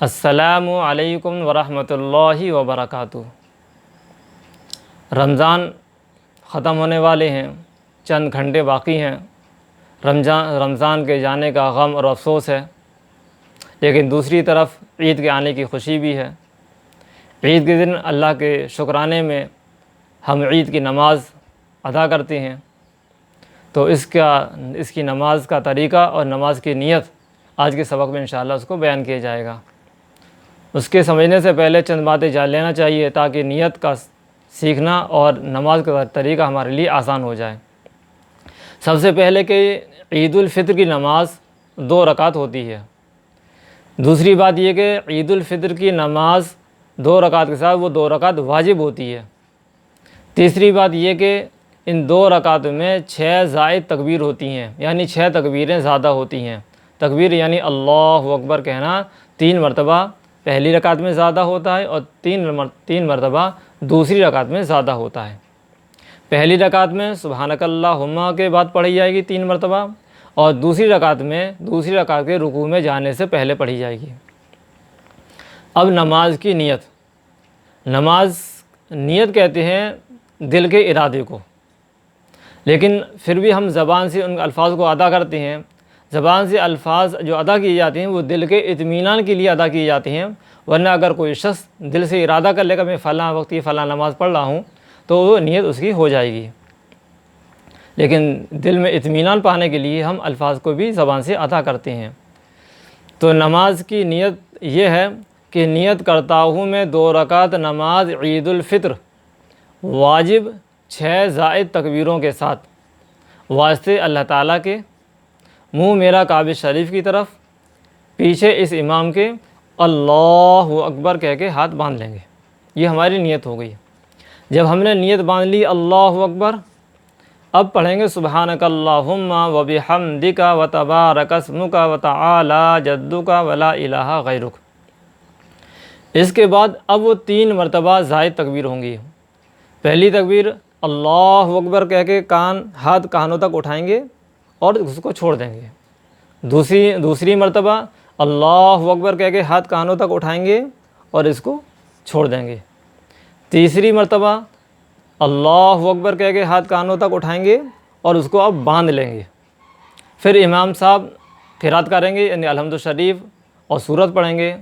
السلام علیکم ورحمۃ اللہ وبرکاتہ۔ رمضان ختم ہونے والے ہیں، چند گھنٹے باقی ہیں۔ رمضان کے جانے کا غم اور افسوس ہے، لیکن دوسری طرف عید کے آنے کی خوشی بھی ہے۔ عید کے دن اللہ کے شکرانے میں ہم عید کی نماز ادا کرتے ہیں، تو اس کی نماز کا طریقہ اور نماز کی نیت آج کے سبق میں انشاءاللہ اس کو بیان کیا جائے گا۔ اس کے سمجھنے سے پہلے چند باتیں جان لینا چاہیے تاکہ نیت کا سیکھنا اور نماز کا طریقہ ہمارے لیے آسان ہو جائے۔ سب سے پہلے کہ عید الفطر کی نماز 2 رکعت ہوتی ہے۔ دوسری بات یہ کہ عید الفطر کی نماز 2 رکعت کے ساتھ وہ 2 رکعت واجب ہوتی ہے۔ تیسری بات یہ کہ ان 2 رکعت میں 6 زائد تکبیر ہوتی ہیں، یعنی 6 تکبیریں زیادہ ہوتی ہیں۔ تکبیر یعنی اللہ اکبر کہنا 3 مرتبہ پہلی رکعت میں زیادہ ہوتا ہے اور 3 مرتبہ دوسری رکعت میں زیادہ ہوتا ہے۔ پہلی رکعت میں سبحانک اللہم کے بعد پڑھی جائے گی 3 مرتبہ، اور دوسری رکعت کے رکوع میں جانے سے پہلے پڑھی جائے گی۔ اب نماز کی نیت کہتے ہیں دل کے ارادے کو، لیکن پھر بھی ہم زبان سے ان الفاظ کو ادا کرتے ہیں۔ زبان سے الفاظ جو ادا کیے جاتے ہیں وہ دل کے اطمینان کے لیے ادا کیے جاتے ہیں، ورنہ اگر کوئی شخص دل سے ارادہ کر لے گا میں فلاں وقت کی فلاں نماز پڑھ رہا ہوں تو وہ نیت اس کی ہو جائے گی، لیکن دل میں اطمینان پانے کے لیے ہم الفاظ کو بھی زبان سے ادا کرتے ہیں۔ تو نماز کی نیت یہ ہے کہ نیت کرتا ہوں میں 2 رکعت نماز عید الفطر واجب 6 زائد تکبیروں کے ساتھ، واسطے اللہ تعالیٰ کے، منہ میرا کعبہ شریف کی طرف، پیچھے اس امام کے اللہ اکبر کہہ کے ہاتھ باندھ لیں گے۔ یہ ہماری نیت ہو گئی۔ جب ہم نے نیت باندھ لی اللہ اکبر، اب پڑھیں گے سبحانک اللہم و بحمدک و تبارک اسمک و تعالی جدک و لا الہ غیرک۔ اس کے بعد اب وہ 3 مرتبہ زائد تکبیر ہوں گی۔ پہلی تکبیر اللہ اکبر کہہ کے ہاتھ کانوں تک اٹھائیں گے اور اس کو چھوڑ دیں گے۔ دوسری مرتبہ اللہ اکبر کہہ کے ہاتھ کانوں تک اٹھائیں گے اور اس کو چھوڑ دیں گے۔ تیسری مرتبہ اللہ اکبر کہہ کے ہاتھ کانوں تک اٹھائیں گے اور اس کو اب باندھ لیں گے۔ پھر امام صاحب قرات کریں گے، یعنی الحمد شریف اور سورت پڑھیں گے،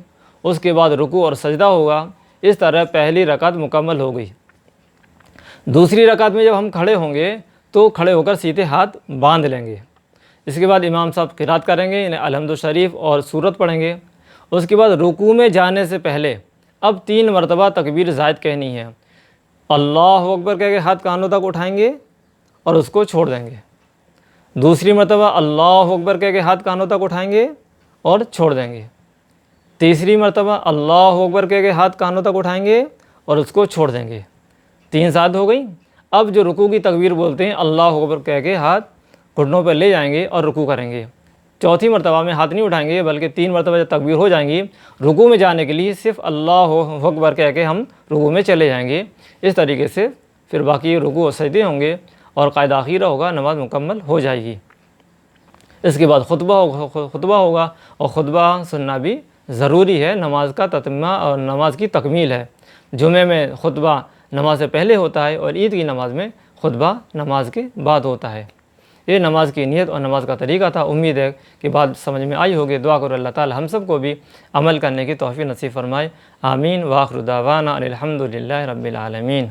اس کے بعد رکوع اور سجدہ ہوگا۔ اس طرح پہلی رکعت مکمل ہو گئی۔ دوسری رکعت میں جب ہم کھڑے ہوں گے تو کھڑے ہو کر سیدھے ہاتھ باندھ لیں گے۔ اس کے بعد امام صاحب قرات کریں گے، یعنی الحمد شریف اور سورت پڑھیں گے۔ اس کے بعد رکوع میں جانے سے پہلے اب 3 مرتبہ تکبیر زائد کہنی ہے۔ اللہ اکبر کہہ کے ہاتھ کانوں تک اٹھائیں گے اور اس کو چھوڑ دیں گے۔ دوسری مرتبہ اللہ اکبر کہہ کے ہاتھ کانوں تک اٹھائیں گے اور چھوڑ دیں گے۔ تیسری مرتبہ اللہ اکبر کہہ کے ہاتھ کانوں تک اٹھائیں گے اور اس کو چھوڑ دیں گے۔ 3 زائد ہو گئی۔ اب جو رکوع کی تکبیر بولتے ہیں اللہ اکبر کہہ کے ہاتھ گھٹنوں پہ لے جائیں گے اور رکوع کریں گے۔ چوتھی مرتبہ میں ہاتھ نہیں اٹھائیں گے، بلکہ 3 مرتبہ جب تکبیر ہو جائیں گی رکوع میں جانے کے لیے صرف اللہ اکبر کہہ کے ہم رکوع میں چلے جائیں گے۔ اس طریقے سے پھر باقی رکوع و سجدے ہوں گے اور قائد آخیرہ ہوگا، نماز مکمل ہو جائے گی۔ اس کے بعد خطبہ ہوگا، اور خطبہ سننا بھی ضروری ہے، نماز کا تتمہ اور نماز کی تکمیل ہے۔ جمعے میں خطبہ نماز سے پہلے ہوتا ہے اور عید کی نماز میں خطبہ نماز کے بعد ہوتا ہے۔ یہ نماز کی نیت اور نماز کا طریقہ تھا۔ امید ہے کہ بات سمجھ میں آئی ہوگی۔ دعا کرو اللہ تعالی ہم سب کو بھی عمل کرنے کی توفیق نصیب فرمائے۔ آمین۔ وآخر دعوانا ان الحمد للہ رب العالمین۔